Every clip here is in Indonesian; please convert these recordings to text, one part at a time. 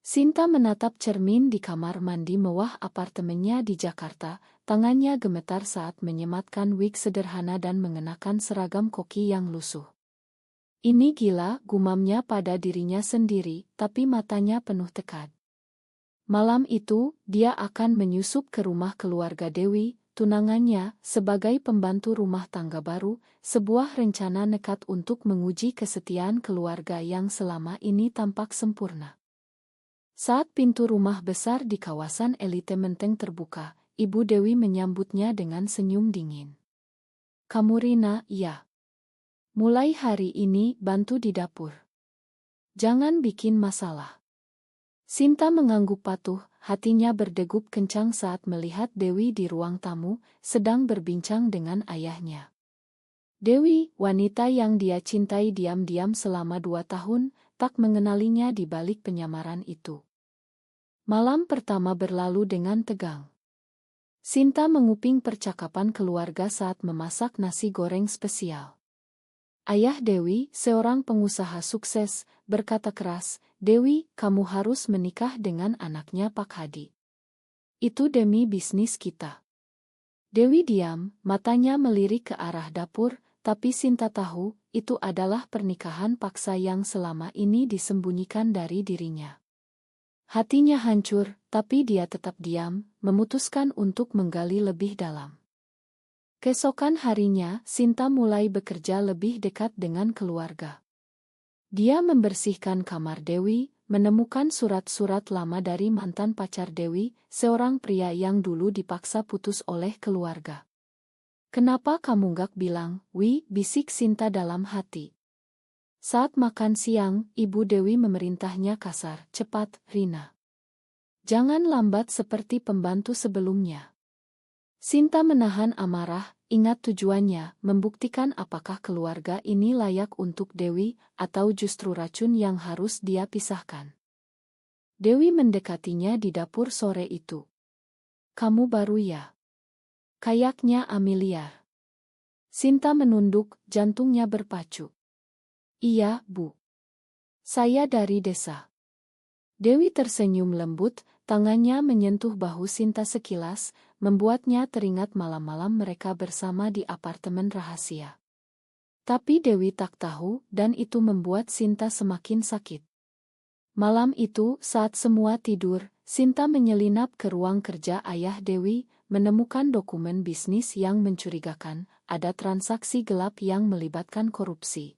Sinta menatap cermin di kamar mandi mewah apartemennya di Jakarta, tangannya gemetar saat menyematkan wig sederhana dan mengenakan seragam koki yang lusuh. Ini gila, gumamnya pada dirinya sendiri, tapi matanya penuh tekad. Malam itu, dia akan menyusup ke rumah keluarga Dewi, tunangannya, sebagai pembantu rumah tangga baru, sebuah rencana nekat untuk menguji kesetiaan keluarga yang selama ini tampak sempurna. Saat pintu rumah besar di kawasan elite Menteng terbuka, Ibu Dewi menyambutnya dengan senyum dingin. "Kamu Rina?" "Iya. Mulai hari ini bantu di dapur. Jangan bikin masalah." Sinta mengangguk patuh, hatinya berdegup kencang saat melihat Dewi di ruang tamu, sedang berbincang dengan ayahnya. Dewi, wanita yang dia cintai diam-diam selama 2 tahun, tak mengenalinya di balik penyamaran itu. Malam pertama berlalu dengan tegang. Sinta menguping percakapan keluarga saat memasak nasi goreng spesial. Ayah Dewi, seorang pengusaha sukses, berkata keras, "Dewi, kamu harus menikah dengan anaknya Pak Hadi. Itu demi bisnis kita." Dewi diam, matanya melirik ke arah dapur, tapi Sinta tahu, itu adalah pernikahan paksa yang selama ini disembunyikan dari dirinya. Hatinya hancur, tapi dia tetap diam, memutuskan untuk menggali lebih dalam. Keesokan harinya, Sinta mulai bekerja lebih dekat dengan keluarga. Dia membersihkan kamar Dewi, menemukan surat-surat lama dari mantan pacar Dewi, seorang pria yang dulu dipaksa putus oleh keluarga. "Kenapa kamu gak bilang, Wi?" bisik Sinta dalam hati. Saat makan siang, Ibu Dewi memerintahnya kasar, "Cepat, Rina. Jangan lambat seperti pembantu sebelumnya." Sinta menahan amarah, ingat tujuannya, membuktikan apakah keluarga ini layak untuk Dewi, atau justru racun yang harus dia pisahkan. Dewi mendekatinya di dapur sore itu. "Kamu baru ya?" Kayaknya Amelia. Sinta menunduk, jantungnya berpacu. "Iya, Bu. Saya dari desa." Dewi tersenyum lembut, tangannya menyentuh bahu Sinta sekilas, membuatnya teringat malam-malam mereka bersama di apartemen rahasia. Tapi Dewi tak tahu, dan itu membuat Sinta semakin sakit. Malam itu, saat semua tidur, Sinta menyelinap ke ruang kerja ayah Dewi, menemukan dokumen bisnis yang mencurigakan, ada transaksi gelap yang melibatkan korupsi.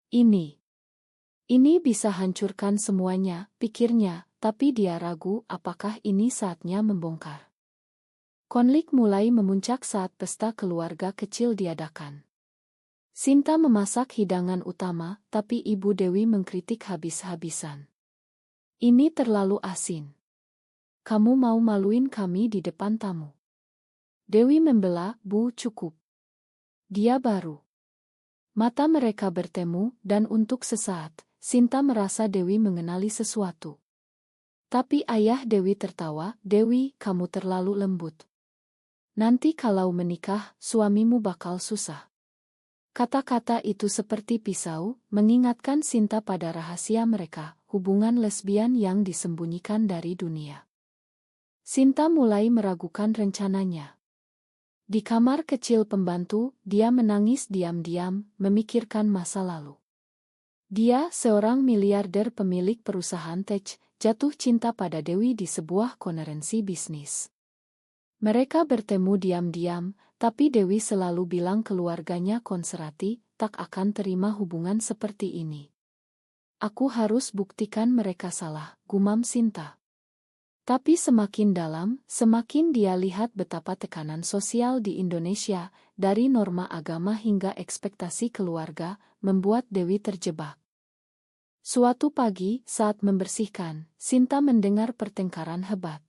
Ini bisa hancurkan semuanya, pikirnya, tapi dia ragu apakah ini saatnya membongkar. Konflik mulai memuncak saat pesta keluarga kecil diadakan. Sinta memasak hidangan utama, tapi Ibu Dewi mengkritik habis-habisan. "Ini terlalu asin. Kamu mau maluin kami di depan tamu." Dewi membela, "Bu, cukup. Dia baru." Mata mereka bertemu, dan untuk sesaat, Sinta merasa Dewi mengenali sesuatu. Tapi ayah Dewi tertawa, "Dewi, kamu terlalu lembut. Nanti kalau menikah, suamimu bakal susah." Kata-kata itu seperti pisau, mengingatkan Sinta pada rahasia mereka, hubungan lesbian yang disembunyikan dari dunia. Sinta mulai meragukan rencananya. Di kamar kecil pembantu, dia menangis diam-diam, memikirkan masa lalu. Dia, seorang miliarder pemilik perusahaan tech, jatuh cinta pada Dewi di sebuah konferensi bisnis. Mereka bertemu diam-diam, tapi Dewi selalu bilang keluarganya konservatif, tak akan terima hubungan seperti ini. "Aku harus buktikan mereka salah," gumam Sinta. Tapi semakin dalam, semakin dia lihat betapa tekanan sosial di Indonesia, dari norma agama hingga ekspektasi keluarga, membuat Dewi terjebak. Suatu pagi, saat membersihkan, Sinta mendengar pertengkaran hebat.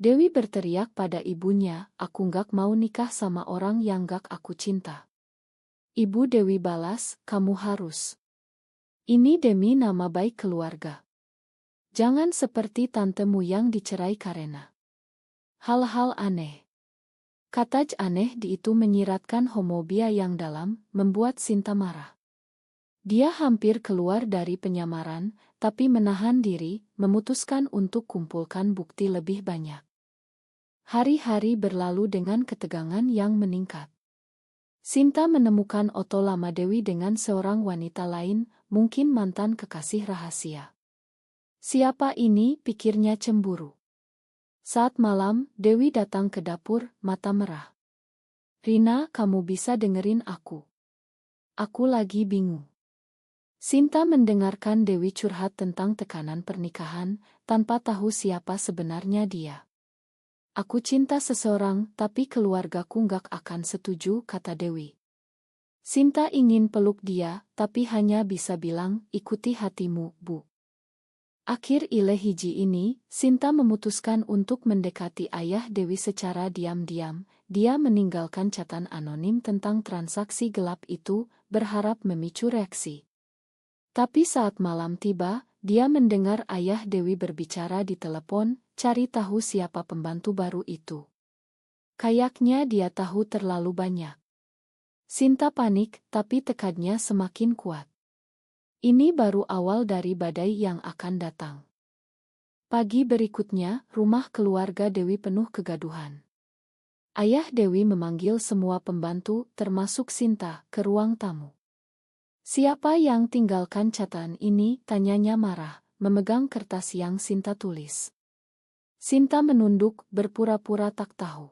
Dewi berteriak pada ibunya, "Aku gak mau nikah sama orang yang gak aku cinta." Ibu Dewi balas, "Kamu harus. Ini demi nama baik keluarga. Jangan seperti tantemu yang dicerai karena hal-hal aneh." Kata aneh di itu menyiratkan homofobia yang dalam, membuat Sinta marah. Dia hampir keluar dari penyamaran, tapi menahan diri, memutuskan untuk kumpulkan bukti lebih banyak. Hari-hari berlalu dengan ketegangan yang meningkat. Sinta menemukan Oto Lamadewi dengan seorang wanita lain, mungkin mantan kekasih rahasia. Siapa ini, pikirnya cemburu. Saat malam, Dewi datang ke dapur, mata merah. Rina, kamu bisa dengerin aku. Aku lagi bingung. Sinta mendengarkan Dewi curhat tentang tekanan pernikahan, tanpa tahu siapa sebenarnya dia. Aku cinta seseorang, tapi keluargaku nggak akan setuju, kata Dewi. Sinta ingin peluk dia, tapi hanya bisa bilang, ikuti hatimu, Bu. Akhir ile hiji ini, Sinta memutuskan untuk mendekati ayah Dewi secara diam-diam. Dia meninggalkan catatan anonim tentang transaksi gelap itu, berharap memicu reaksi. Tapi saat malam tiba, dia mendengar ayah Dewi berbicara di telepon, cari tahu siapa pembantu baru itu. Kayaknya dia tahu terlalu banyak. Sinta panik, tapi tekadnya semakin kuat. Ini baru awal dari badai yang akan datang. Pagi berikutnya, rumah keluarga Dewi penuh kegaduhan. Ayah Dewi memanggil semua pembantu, termasuk Sinta, ke ruang tamu. Siapa yang tinggalkan catatan ini, tanyanya marah, memegang kertas yang Sinta tulis. Sinta menunduk, berpura-pura tak tahu.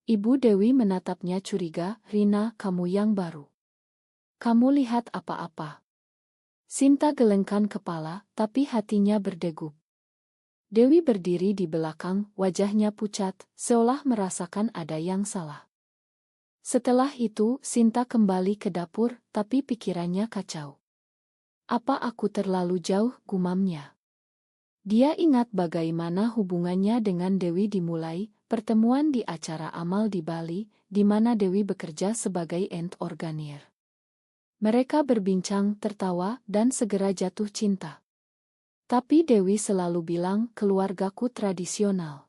Ibu Dewi menatapnya curiga, Rina, kamu yang baru. Kamu lihat apa-apa? Sinta gelengkan kepala, tapi hatinya berdegup. Dewi berdiri di belakang, wajahnya pucat, seolah merasakan ada yang salah. Setelah itu, Sinta kembali ke dapur, tapi pikirannya kacau. Apa aku terlalu jauh, gumamnya. Dia ingat bagaimana hubungannya dengan Dewi dimulai, pertemuan di acara amal di Bali, di mana Dewi bekerja sebagai end organier. Mereka berbincang, tertawa, dan segera jatuh cinta. Tapi Dewi selalu bilang, keluargaku tradisional.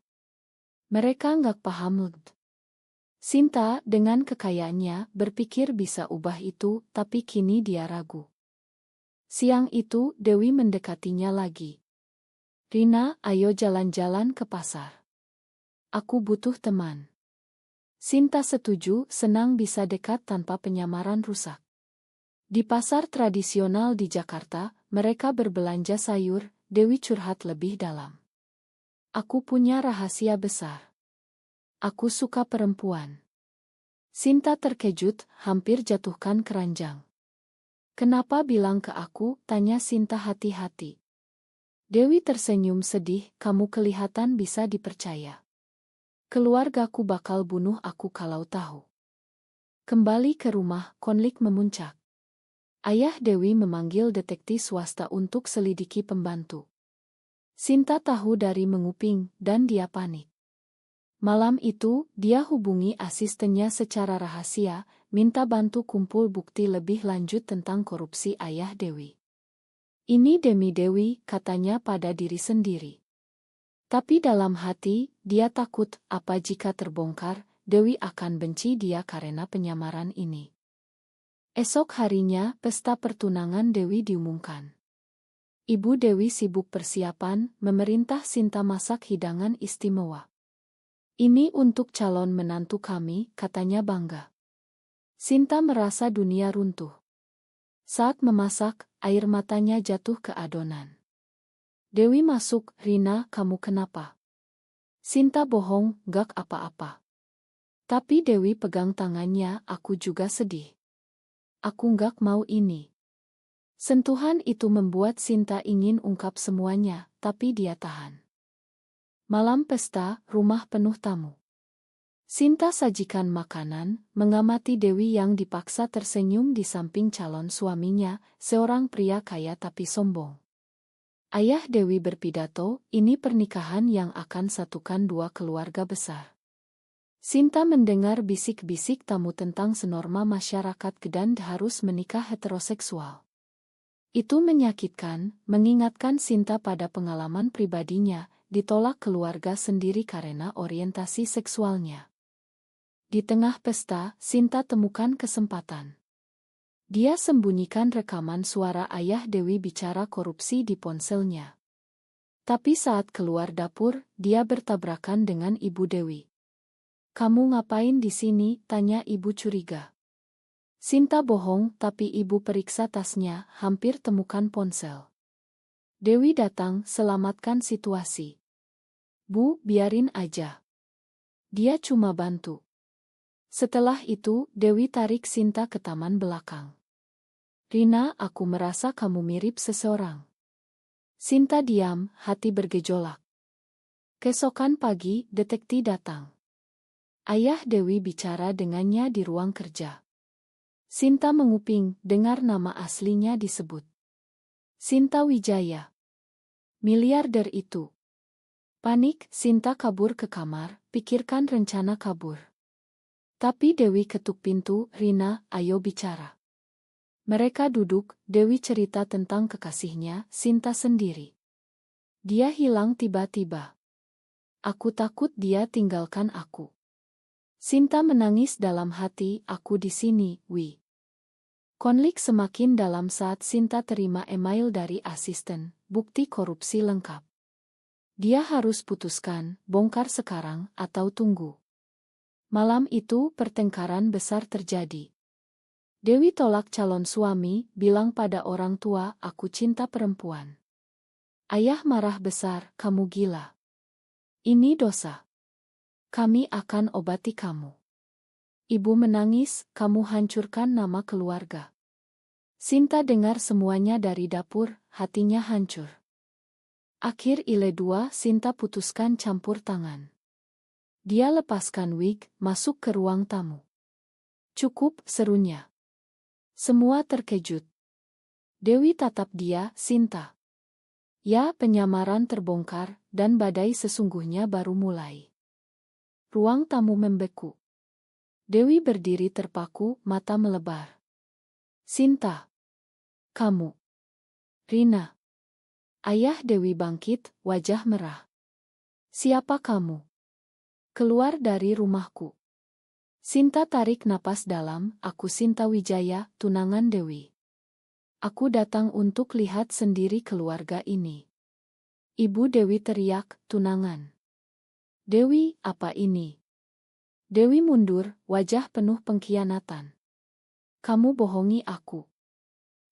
Mereka nggak paham. Sinta, dengan kekayaannya, berpikir bisa ubah itu, tapi kini dia ragu. Siang itu, Dewi mendekatinya lagi. Rina, ayo jalan-jalan ke pasar. Aku butuh teman. Sinta setuju, senang bisa dekat tanpa penyamaran rusak. Di pasar tradisional di Jakarta, mereka berbelanja sayur, Dewi curhat lebih dalam. Aku punya rahasia besar. Aku suka perempuan. Sinta terkejut, hampir jatuhkan keranjang. Kenapa bilang ke aku, tanya Sinta hati-hati. Dewi tersenyum sedih, kamu kelihatan bisa dipercaya. Keluargaku bakal bunuh aku kalau tahu. Kembali ke rumah, konflik memuncak. Ayah Dewi memanggil detektif swasta untuk selidiki pembantu. Sinta tahu dari menguping, dan dia panik. Malam itu, dia hubungi asistennya secara rahasia, minta bantu kumpul bukti lebih lanjut tentang korupsi ayah Dewi. Ini demi Dewi, katanya pada diri sendiri. Tapi dalam hati, dia takut, apa jika terbongkar, Dewi akan benci dia karena penyamaran ini. Esok harinya, pesta pertunangan Dewi diumumkan. Ibu Dewi sibuk persiapan, memerintah Sinta masak hidangan istimewa. Ini untuk calon menantu kami, katanya bangga. Sinta merasa dunia runtuh. Saat memasak, air matanya jatuh ke adonan. Dewi masuk, Rina, kamu kenapa? Sinta bohong, gak apa-apa. Tapi Dewi pegang tangannya, aku juga sedih. Aku gak mau ini. Sentuhan itu membuat Sinta ingin ungkap semuanya, tapi dia tahan. Malam pesta, rumah penuh tamu. Sinta sajikan makanan, mengamati Dewi yang dipaksa tersenyum di samping calon suaminya, seorang pria kaya tapi sombong. Ayah Dewi berpidato, ini pernikahan yang akan satukan dua keluarga besar. Sinta mendengar bisik-bisik tamu tentang senorma masyarakat Kedan harus menikah heteroseksual. Itu menyakitkan, mengingatkan Sinta pada pengalaman pribadinya, ditolak keluarga sendiri karena orientasi seksualnya. Di tengah pesta, Sinta temukan kesempatan. Dia sembunyikan rekaman suara ayah Dewi bicara korupsi di ponselnya. Tapi saat keluar dapur, dia bertabrakan dengan Ibu Dewi. "Kamu ngapain di sini?" tanya ibu curiga. Sinta bohong, tapi ibu periksa tasnya, hampir temukan ponsel. Dewi datang, selamatkan situasi. "Bu, biarin aja. Dia cuma bantu." Setelah itu, Dewi tarik Sinta ke taman belakang. "Rina, aku merasa kamu mirip seseorang." Sinta diam, hati bergejolak. Keesokan pagi, detektif datang. Ayah Dewi bicara dengannya di ruang kerja. Sinta menguping, dengar nama aslinya disebut. Sinta Wijaya. Miliarder itu. Panik, Sinta kabur ke kamar, pikirkan rencana kabur. Tapi Dewi ketuk pintu, "Rina, ayo bicara." Mereka duduk, Dewi cerita tentang kekasihnya, Sinta sendiri. "Dia hilang tiba-tiba. Aku takut dia tinggalkan aku." Sinta menangis dalam hati, "Aku di sini, Wi." Konflik semakin dalam saat Sinta terima email dari asisten, bukti korupsi lengkap. Dia harus putuskan, bongkar sekarang atau tunggu. Malam itu pertengkaran besar terjadi. Dewi tolak calon suami, bilang pada orang tua, "Aku cinta perempuan." Ayah marah besar, "Kamu gila. Ini dosa. Kami akan obati kamu." Ibu menangis, "Kamu hancurkan nama keluarga." Sinta dengar semuanya dari dapur, hatinya hancur. Akhir ile dua, Sinta putuskan campur tangan. Dia lepaskan wig, masuk ke ruang tamu. "Cukup," serunya. Semua terkejut. Dewi tatap dia, "Sinta." Ya, penyamaran terbongkar, dan badai sesungguhnya baru mulai. Ruang tamu membeku. Dewi berdiri terpaku, mata melebar. "Sinta. Kamu." "Rina." Ayah Dewi bangkit, wajah merah. "Siapa kamu? Keluar dari rumahku." Sinta tarik napas dalam, "Aku Sinta Wijaya, tunangan Dewi. Aku datang untuk lihat sendiri keluarga ini." Ibu Dewi teriak, "Tunangan? Dewi, apa ini?" Dewi mundur, wajah penuh pengkhianatan. "Kamu bohongi aku.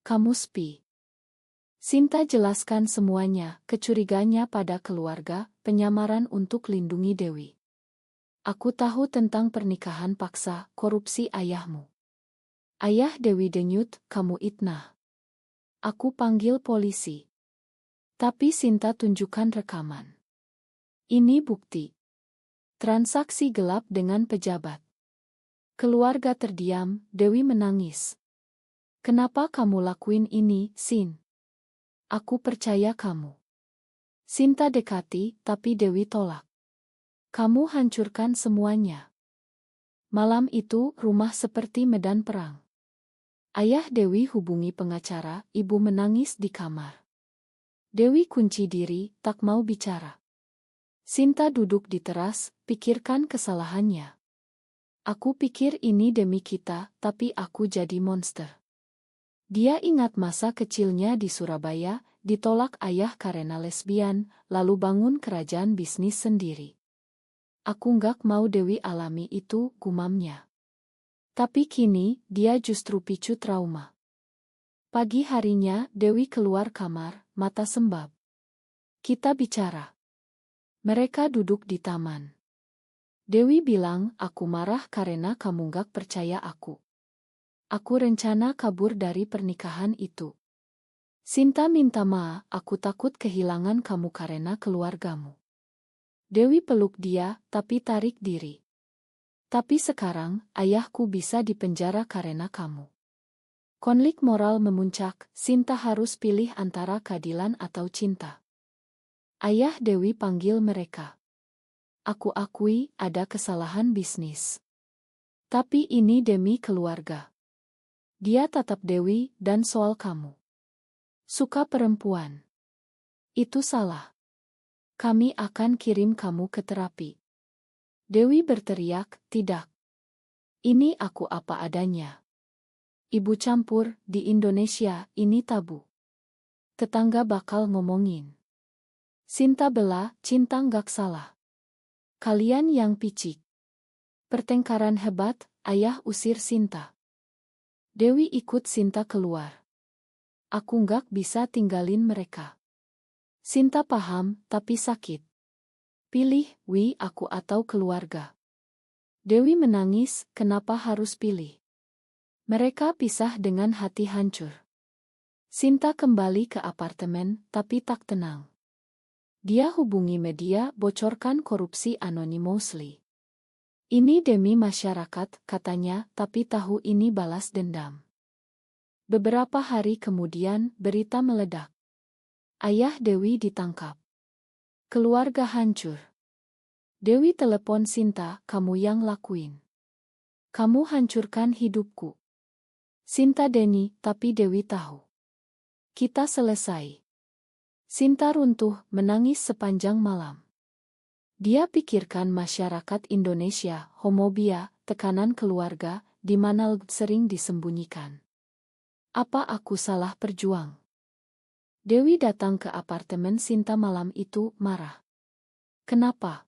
Kamu spi." Sinta jelaskan semuanya, kecurigaannya pada keluarga, penyamaran untuk lindungi Dewi. "Aku tahu tentang pernikahan paksa, korupsi ayahmu." Ayah Dewi denyut, "Kamu itnah." "Aku panggil polisi." Tapi Sinta tunjukkan rekaman. "Ini bukti. Transaksi gelap dengan pejabat." Keluarga terdiam, Dewi menangis. "Kenapa kamu lakuin ini, Sin? Aku percaya kamu." Sinta dekati, tapi Dewi tolak. "Kamu hancurkan semuanya." Malam itu, rumah seperti medan perang. Ayah Dewi hubungi pengacara, ibu menangis di kamar. Dewi kunci diri, tak mau bicara. Sinta duduk di teras, pikirkan kesalahannya. "Aku pikir ini demi kita, tapi aku jadi monster." Dia ingat masa kecilnya di Surabaya, ditolak ayah karena lesbian, lalu bangun kerajaan bisnis sendiri. "Aku nggak mau Dewi alami itu," gumamnya. Tapi kini, dia justru picu trauma. Pagi harinya, Dewi keluar kamar, mata sembab. "Kita bicara." Mereka duduk di taman. Dewi bilang, "Aku marah karena kamu nggak percaya aku. Aku rencana kabur dari pernikahan itu." Sinta minta maaf, "Aku takut kehilangan kamu karena keluargamu." Dewi peluk dia, tapi tarik diri. "Tapi sekarang, ayahku bisa dipenjara karena kamu." Konflik moral memuncak, Sinta harus pilih antara keadilan atau cinta. Ayah Dewi panggil mereka. "Aku akui, ada kesalahan bisnis. Tapi ini demi keluarga." Dia tatap Dewi, "Dan soal kamu. Suka perempuan. Itu salah. Kami akan kirim kamu ke terapi." Dewi berteriak, "Tidak. Ini aku apa adanya." Ibu campur, di Indonesia, ini tabu. Tetangga bakal ngomongin. Sinta bela, cinta nggak salah. Kalian yang picik. Pertengkaran hebat, ayah usir Sinta. Dewi ikut Sinta keluar. Aku nggak bisa tinggalin mereka. Sinta paham, tapi sakit. Pilih, aku atau keluarga. Dewi menangis, kenapa harus pilih? Mereka pisah dengan hati hancur. Sinta kembali ke apartemen, tapi tak tenang. Dia hubungi media, bocorkan korupsi anonymously. Ini demi masyarakat, katanya, tapi tahu ini balas dendam. Beberapa hari kemudian, berita meledak. Ayah Dewi ditangkap. Keluarga hancur. Dewi telepon Sinta, kamu yang lakuin. Kamu hancurkan hidupku. Sinta Deni, tapi Dewi tahu. Kita selesai. Sinta runtuh, menangis sepanjang malam. Dia pikirkan masyarakat Indonesia, homofobia, tekanan keluarga, di mana sering disembunyikan. Apa aku salah berjuang? Dewi datang ke apartemen Sinta malam itu, marah. Kenapa?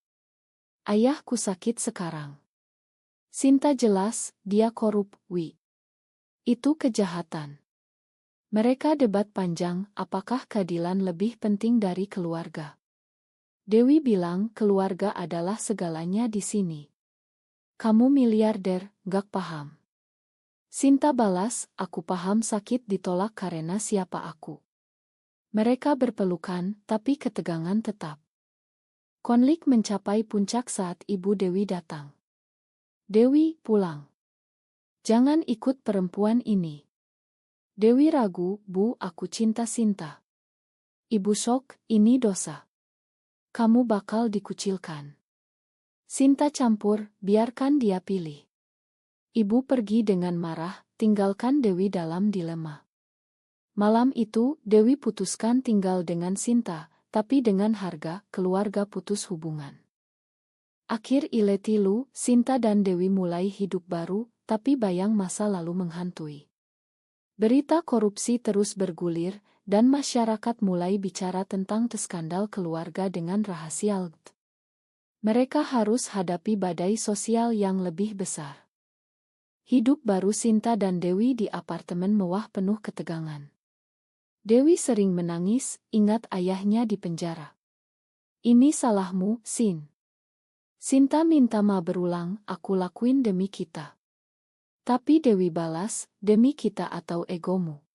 Ayahku sakit sekarang. Sinta jelas, dia korup, Itu kejahatan. Mereka debat panjang, apakah keadilan lebih penting dari keluarga? Dewi bilang keluarga adalah segalanya di sini. Kamu miliarder, gak paham. Sinta balas, aku paham sakit ditolak karena siapa aku. Mereka berpelukan, tapi ketegangan tetap. Konflik mencapai puncak saat Ibu Dewi datang. Dewi, pulang. Jangan ikut perempuan ini. Dewi ragu, Bu, aku cinta Sinta. Ibu sok, ini dosa. Kamu bakal dikucilkan. Sinta campur, biarkan dia pilih. Ibu pergi dengan marah, tinggalkan Dewi dalam dilema. Malam itu, Dewi putuskan tinggal dengan Sinta, tapi dengan harga keluarga putus hubungan. Akhir iletilu, Sinta dan Dewi mulai hidup baru, tapi bayang masa lalu menghantui. Berita korupsi terus bergulir, dan masyarakat mulai bicara tentang skandal keluarga dengan rahasia. Mereka harus hadapi badai sosial yang lebih besar. Hidup baru Sinta dan Dewi di apartemen mewah penuh ketegangan. Dewi sering menangis, ingat ayahnya di penjara. Ini salahmu, Sin. Sinta minta maaf berulang, aku lakuin demi kita. Tapi Dewi balas, demi kita atau egomu.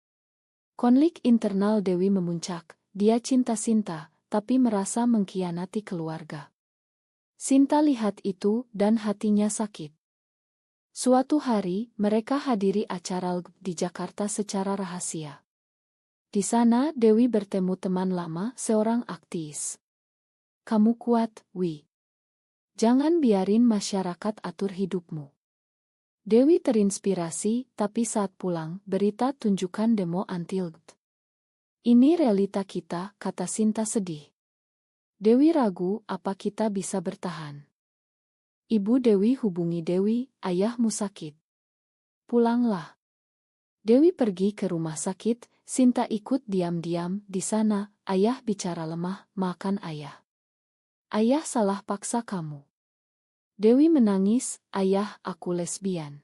Konflik internal Dewi memuncak, dia cinta Sinta, tapi merasa mengkhianati keluarga. Sinta lihat itu, dan hatinya sakit. Suatu hari, mereka hadiri acara di Jakarta secara rahasia. Di sana, Dewi bertemu teman lama, seorang aktivis. Kamu kuat, Jangan biarin masyarakat atur hidupmu. Dewi terinspirasi, tapi saat pulang, berita tunjukkan demo anti-LGBT. Ini realita kita, kata Sinta sedih. Dewi ragu, apa kita bisa bertahan? Ibu Dewi hubungi Dewi, ayahmu sakit. Pulanglah. Dewi pergi ke rumah sakit, Sinta ikut diam-diam, di sana, ayah bicara lemah, makan ayah. Ayah salah paksa kamu. Dewi menangis, ayah, aku lesbian.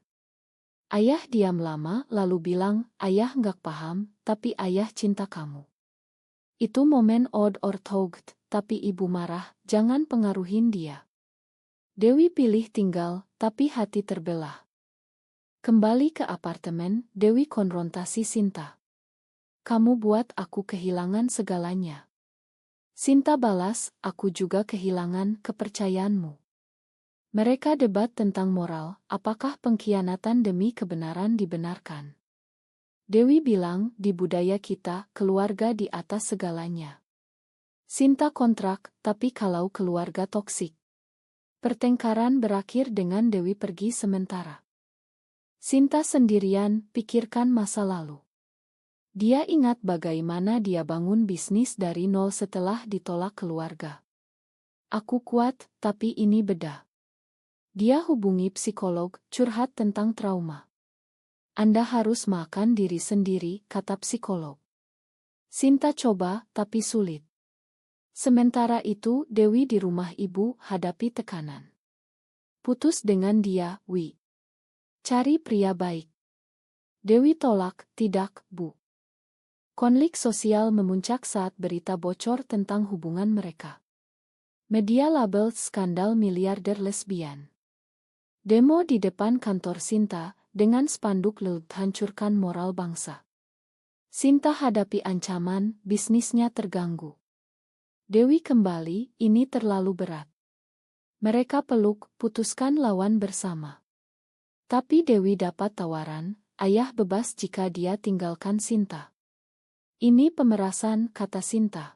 Ayah diam lama, lalu bilang, ayah nggak paham, tapi ayah cinta kamu. Itu momen odd or though, tapi ibu marah, jangan pengaruhin dia. Dewi pilih tinggal, tapi hati terbelah. Kembali ke apartemen, Dewi konfrontasi Sinta. Kamu buat aku kehilangan segalanya. Sinta balas, aku juga kehilangan kepercayaanmu. Mereka debat tentang moral, apakah pengkhianatan demi kebenaran dibenarkan. Dewi bilang, di budaya kita, keluarga di atas segalanya. Sinta kontrak, tapi kalau keluarga toksik. Pertengkaran berakhir dengan Dewi pergi sementara. Sinta sendirian, pikirkan masa lalu. Dia ingat bagaimana dia bangun bisnis dari nol setelah ditolak keluarga. Aku kuat, tapi ini beda. Dia hubungi psikolog, curhat tentang trauma. Anda harus makan diri sendiri, kata psikolog. Sinta coba, tapi sulit. Sementara itu, Dewi di rumah ibu hadapi tekanan. Putus dengan dia, Wi. Cari pria baik. Dewi tolak, tidak, Bu. Konflik sosial memuncak saat berita bocor tentang hubungan mereka. Media label skandal miliarder lesbian. Demo di depan kantor Sinta, dengan spanduk "Lelut hancurkan moral bangsa". Sinta hadapi ancaman, bisnisnya terganggu. Dewi kembali, ini terlalu berat. Mereka peluk, putuskan lawan bersama. Tapi Dewi dapat tawaran, ayah bebas jika dia tinggalkan Sinta. Ini pemerasan, kata Sinta.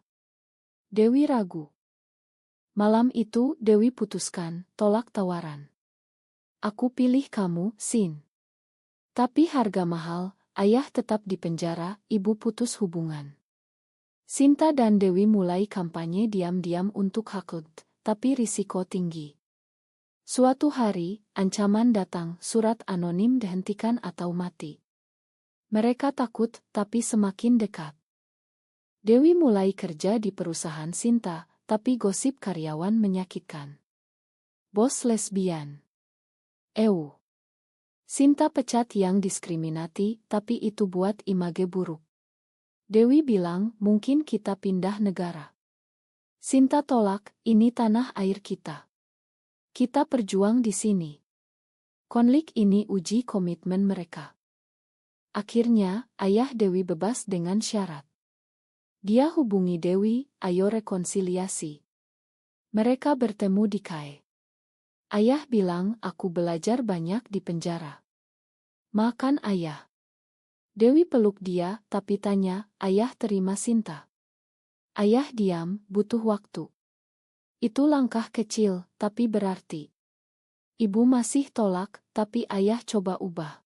Dewi ragu. Malam itu Dewi putuskan, tolak tawaran. Aku pilih kamu, Sin. Tapi harga mahal, ayah tetap di penjara, ibu putus hubungan. Sinta dan Dewi mulai kampanye diam-diam untuk Hakut, tapi risiko tinggi. Suatu hari, ancaman datang, surat anonim dihentikan atau mati. Mereka takut, tapi semakin dekat. Dewi mulai kerja di perusahaan Sinta, tapi gosip karyawan menyakitkan. Bos lesbian. Ew. Sinta pecat yang diskriminati, tapi itu buat image buruk. Dewi bilang, mungkin kita pindah negara. Sinta tolak, ini tanah air kita. Kita perjuang di sini. Konflik ini uji komitmen mereka. Akhirnya, ayah Dewi bebas dengan syarat. Dia hubungi Dewi, ayo rekonsiliasi. Mereka bertemu di KAE. Ayah bilang, aku belajar banyak di penjara. Makan ayah. Dewi peluk dia, tapi tanya, ayah terima Sinta? Ayah diam, butuh waktu. Itu langkah kecil, tapi berarti. Ibu masih tolak, tapi ayah coba ubah.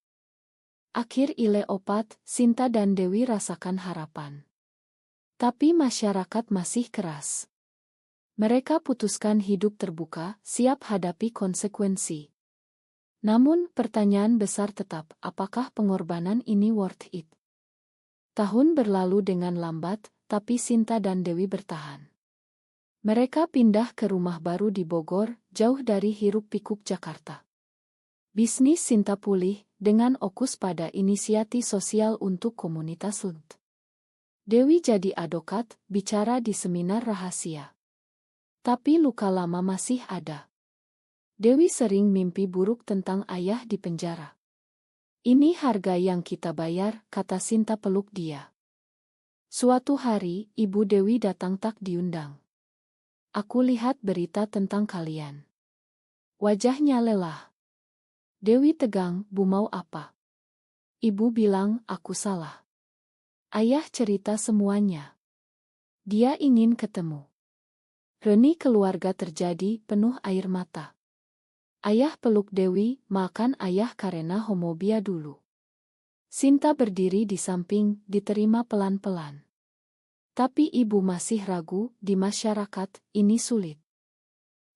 Akhir ile opat, Sinta dan Dewi rasakan harapan. Tapi masyarakat masih keras. Mereka putuskan hidup terbuka, siap hadapi konsekuensi. Namun, pertanyaan besar tetap, apakah pengorbanan ini worth it? Tahun berlalu dengan lambat, tapi Sinta dan Dewi bertahan. Mereka pindah ke rumah baru di Bogor, jauh dari hiruk-pikuk Jakarta. Bisnis Sinta pulih, dengan fokus pada inisiatif sosial untuk komunitas LUT. Dewi jadi advokat, bicara di seminar rahasia. Tapi luka lama masih ada. Dewi sering mimpi buruk tentang ayah di penjara. Ini harga yang kita bayar, kata Sinta peluk dia. Suatu hari, ibu Dewi datang tak diundang. Aku lihat berita tentang kalian. Wajahnya lelah. Dewi tegang, Bu mau apa? Ibu bilang, aku salah. Ayah cerita semuanya. Dia ingin ketemu. Reni keluarga terjadi, penuh air mata. Ayah peluk Dewi, makan ayah karena homofobia dulu. Sinta berdiri di samping, diterima pelan-pelan. Tapi ibu masih ragu, di masyarakat, ini sulit.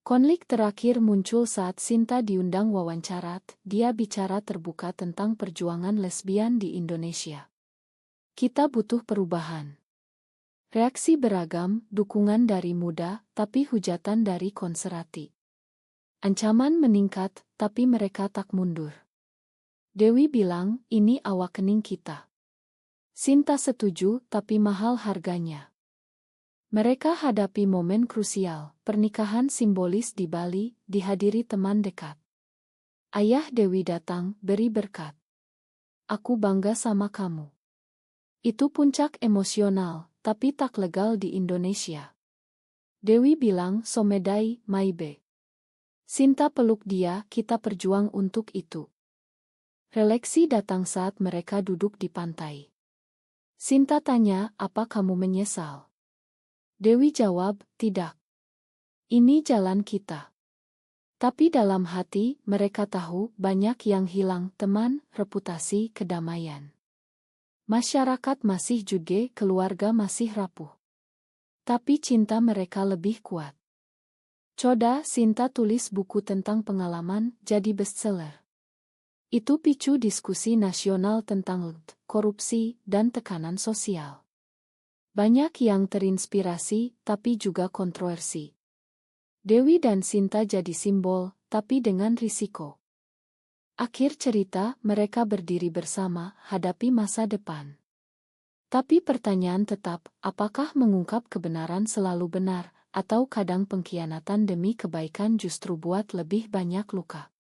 Konflik terakhir muncul saat Sinta diundang wawancara, dia bicara terbuka tentang perjuangan lesbian di Indonesia. Kita butuh perubahan. Reaksi beragam, dukungan dari muda, tapi hujatan dari konservatif. Ancaman meningkat, tapi mereka tak mundur. Dewi bilang, ini awakening kita. Sinta setuju, tapi mahal harganya. Mereka hadapi momen krusial, pernikahan simbolis di Bali, dihadiri teman dekat. Ayah Dewi datang, beri berkat. Aku bangga sama kamu. Itu puncak emosional, tapi tak legal di Indonesia. Dewi bilang, somedai, maibe. Sinta peluk dia, kita perjuang untuk itu. Refleksi datang saat mereka duduk di pantai. Sinta tanya, apa kamu menyesal? Dewi jawab, tidak. Ini jalan kita. Tapi dalam hati, mereka tahu banyak yang hilang, teman, reputasi, kedamaian. Masyarakat masih juge, keluarga masih rapuh. Tapi cinta mereka lebih kuat. Coda, Sinta tulis buku tentang pengalaman, jadi bestseller. Itu picu diskusi nasional tentang korupsi dan tekanan sosial. Banyak yang terinspirasi, tapi juga kontroversi. Dewi dan Sinta jadi simbol, tapi dengan risiko. Akhir cerita, mereka berdiri bersama, hadapi masa depan. Tapi pertanyaan tetap, apakah mengungkap kebenaran selalu benar, atau kadang pengkhianatan demi kebaikan justru buat lebih banyak luka?